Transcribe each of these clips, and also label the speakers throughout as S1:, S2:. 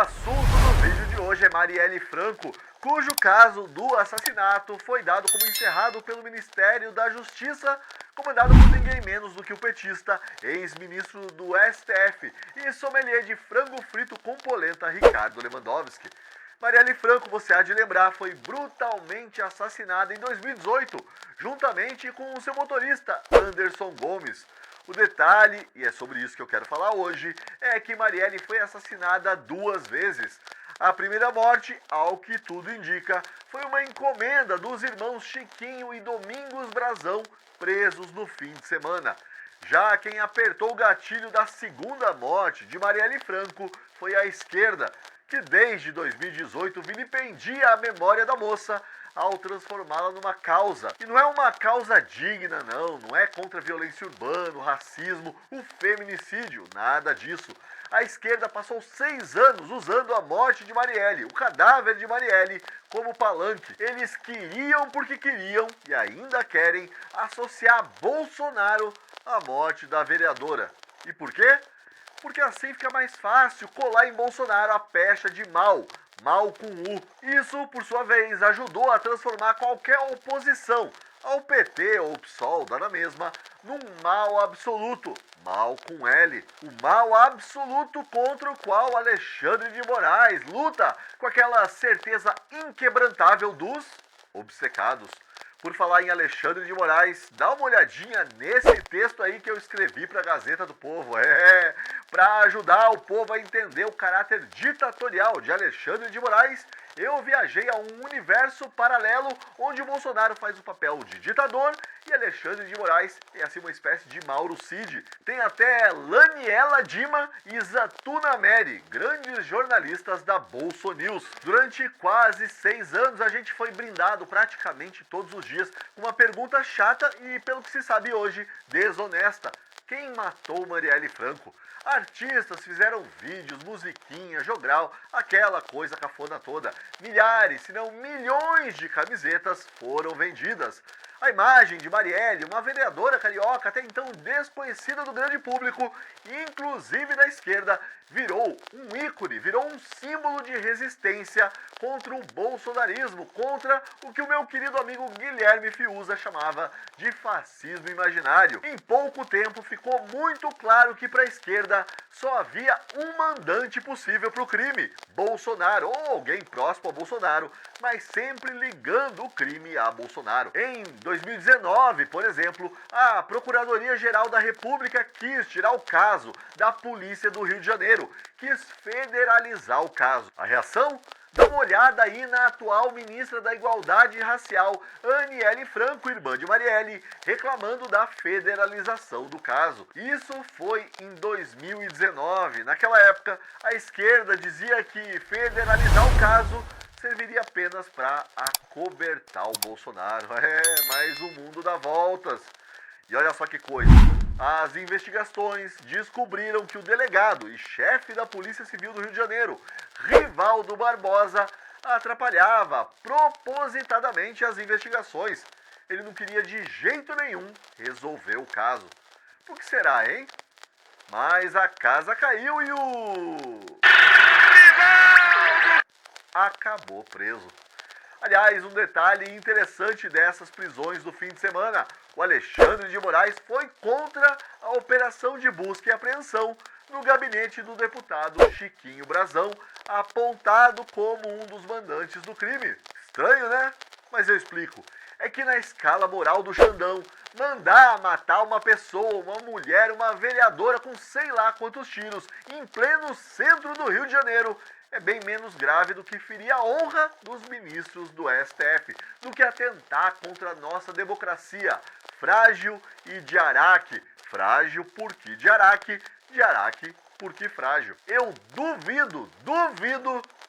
S1: assunto do vídeo de hoje é Marielle Franco, cujo caso do assassinato foi dado como encerrado pelo Ministério da Justiça, comandado por ninguém menos do que o petista, ex-ministro do STF e sommelier de frango frito com polenta Ricardo Lewandowski. Marielle Franco, você há de lembrar, foi brutalmente assassinada em 2018, juntamente com o seu motorista, Anderson Gomes. O detalhe, e é sobre isso que eu quero falar hoje, é que Marielle foi assassinada 2 vezes. A primeira morte, ao que tudo indica, foi uma encomenda dos irmãos Chiquinho e Domingos Brazão, presos no fim de semana. Já quem apertou o gatilho da segunda morte de Marielle Franco foi a esquerda, que desde 2018 vilipendia a memória da moça ao transformá-la numa causa. E não é uma causa digna, não é contra a violência urbana, o racismo, o feminicídio, nada disso. A esquerda passou 6 anos usando a morte de Marielle, o cadáver de Marielle, como palanque. Eles queriam porque queriam, e ainda querem, associar Bolsonaro à morte da vereadora. E por quê? Porque assim fica mais fácil colar em Bolsonaro a pecha de mal com U. Isso, por sua vez, ajudou a transformar qualquer oposição ao PT ou PSOL, dá na mesma, num mal absoluto, mal com L. O mal absoluto contra o qual Alexandre de Moraes luta com aquela certeza inquebrantável dos obcecados. Por falar em Alexandre de Moraes, dá uma olhadinha nesse texto aí que eu escrevi para a Gazeta do Povo. Para ajudar o povo a entender o caráter ditatorial de Alexandre de Moraes, eu viajei a um universo paralelo onde o Bolsonaro faz o papel de ditador e Alexandre de Moraes é assim uma espécie de Mauro Cid. Tem até Laniela Dima e Zatuna Meri, grandes jornalistas da Bolso News. Durante quase 6 anos a gente foi brindado praticamente todos os dias com uma pergunta chata e, pelo que se sabe hoje, desonesta. Quem matou Marielle Franco? Artistas fizeram vídeos, musiquinha, jogral, aquela coisa cafona toda. Milhares, se não milhões de camisetas foram vendidas. A imagem de Marielle, uma vereadora carioca até então desconhecida do grande público, inclusive da esquerda, virou um ícone, virou um símbolo de resistência contra o bolsonarismo, contra o que o meu querido amigo Guilherme Fiuza chamava de fascismo imaginário. Em pouco tempo ficou muito claro que para a esquerda só havia um mandante possível para o crime, Bolsonaro, ou alguém próximo a Bolsonaro, mas sempre ligando o crime a Bolsonaro. Em 2019, por exemplo, a Procuradoria-Geral da República quis tirar o caso da Polícia do Rio de Janeiro, quis federalizar o caso. A reação? Dá uma olhada aí na atual ministra da Igualdade Racial, Aniele Franco, irmã de Marielle, reclamando da federalização do caso. Isso foi em 2019. Naquela época, a esquerda dizia que federalizar o caso serviria apenas para acobertar o Bolsonaro. Mas o mundo dá voltas. E olha só que coisa. As investigações descobriram que o delegado e chefe da Polícia Civil do Rio de Janeiro, Rivaldo Barbosa, atrapalhava propositadamente as investigações. Ele não queria de jeito nenhum resolver o caso. Por que será, hein? Mas a casa caiu e o acabou preso. Aliás, um detalhe interessante dessas prisões do fim de semana: o Alexandre de Moraes foi contra a operação de busca e apreensão no gabinete do deputado Chiquinho Brazão, apontado como um dos mandantes do crime. Estranho, né? Mas eu explico. É que na escala moral do Xandão, mandar matar uma pessoa, uma mulher, uma vereadora com sei lá quantos tiros, em pleno centro do Rio de Janeiro, é bem menos grave do que ferir a honra dos ministros do STF, do que atentar contra a nossa democracia, frágil e de Araque. Frágil porque de Araque porque frágil. Eu duvido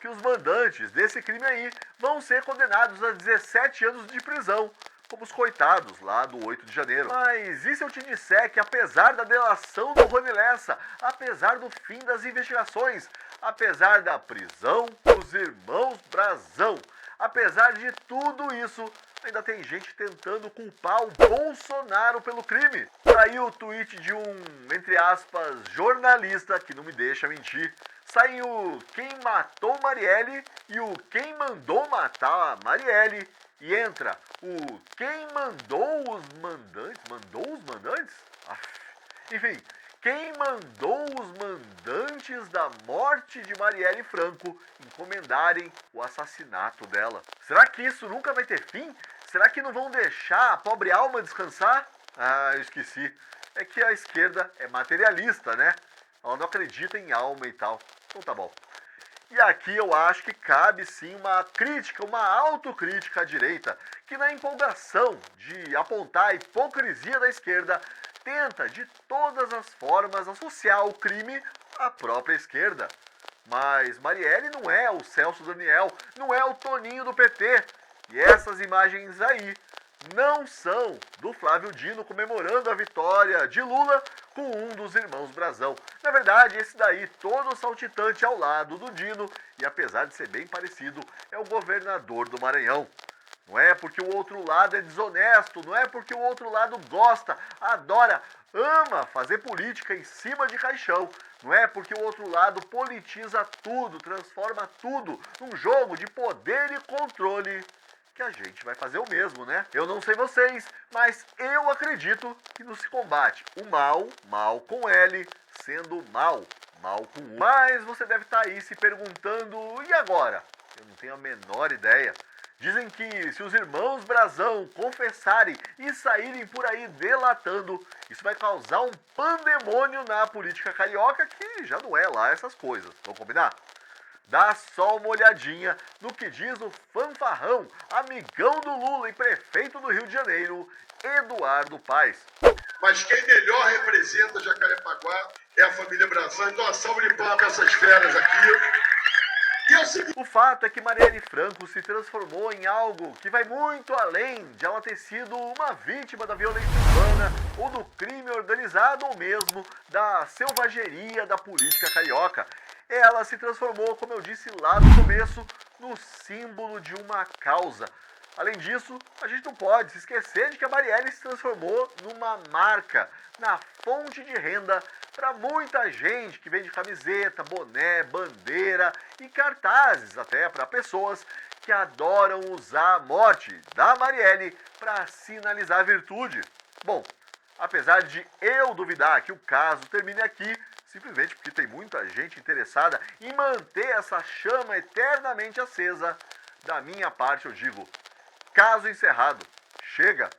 S1: que os mandantes desse crime aí vão ser condenados a 17 anos de prisão, como os coitados lá do 8 de janeiro. Mas e se eu te disser que apesar da delação do Rony Lessa, apesar do fim das investigações, apesar da prisão dos irmãos Brazão, apesar de tudo isso, ainda tem gente tentando culpar o Bolsonaro pelo crime? Tá aí o tweet de um, entre aspas, jornalista que não me deixa mentir. saem o quem matou Marielle e o quem mandou matar a Marielle. E entra o quem mandou os mandantes. Mandou os mandantes? Enfim, quem mandou os mandantes da morte de Marielle Franco encomendarem o assassinato dela. Será que isso nunca vai ter fim? Será que não vão deixar a pobre alma descansar? Eu esqueci. É que a esquerda é materialista, né? Ela não acredita em alma e tal. Então tá bom. E aqui eu acho que cabe sim uma crítica, uma autocrítica à direita, que na empolgação de apontar a hipocrisia da esquerda, tenta de todas as formas associar o crime à própria esquerda. Mas Marielle não é o Celso Daniel, não é o Toninho do PT. E essas imagens aí não são do Flávio Dino comemorando a vitória de Lula com um dos irmãos Brazão. Na verdade, esse daí, todo saltitante ao lado do Dino, e apesar de ser bem parecido, é o governador do Maranhão. Não é porque o outro lado é desonesto, não é porque o outro lado gosta, adora, ama fazer política em cima de caixão. Não é porque o outro lado politiza tudo, transforma tudo num jogo de poder e controle que a gente vai fazer o mesmo, né? Eu não sei vocês, mas eu acredito que não se combate o mal, mal com L, sendo mal, mal com U. Mas você deve estar aí se perguntando, e agora? Eu não tenho a menor ideia. Dizem que se os irmãos Brazão confessarem e saírem por aí delatando, isso vai causar um pandemônio na política carioca, que já não é lá essas coisas. Vamos combinar? Dá só uma olhadinha no que diz o fanfarrão, amigão do Lula e prefeito do Rio de Janeiro, Eduardo Paes.
S2: Mas quem melhor representa Jacarepaguá é a família Brazão. Então, a salva de palmas para essas feras aqui.
S1: O fato é que Marielle Franco se transformou em algo que vai muito além de ela ter sido uma vítima da violência urbana ou do crime organizado ou mesmo da selvageria da política carioca. Ela se transformou, como eu disse lá no começo, no símbolo de uma causa. Além disso, a gente não pode se esquecer de que a Marielle se transformou numa marca, na fonte de renda para muita gente que vende camiseta, boné, bandeira e cartazes até para pessoas que adoram usar a morte da Marielle para sinalizar a virtude. Bom, apesar de eu duvidar que o caso termine aqui, simplesmente porque tem muita gente interessada em manter essa chama eternamente acesa, da minha parte eu digo, caso encerrado. Chega!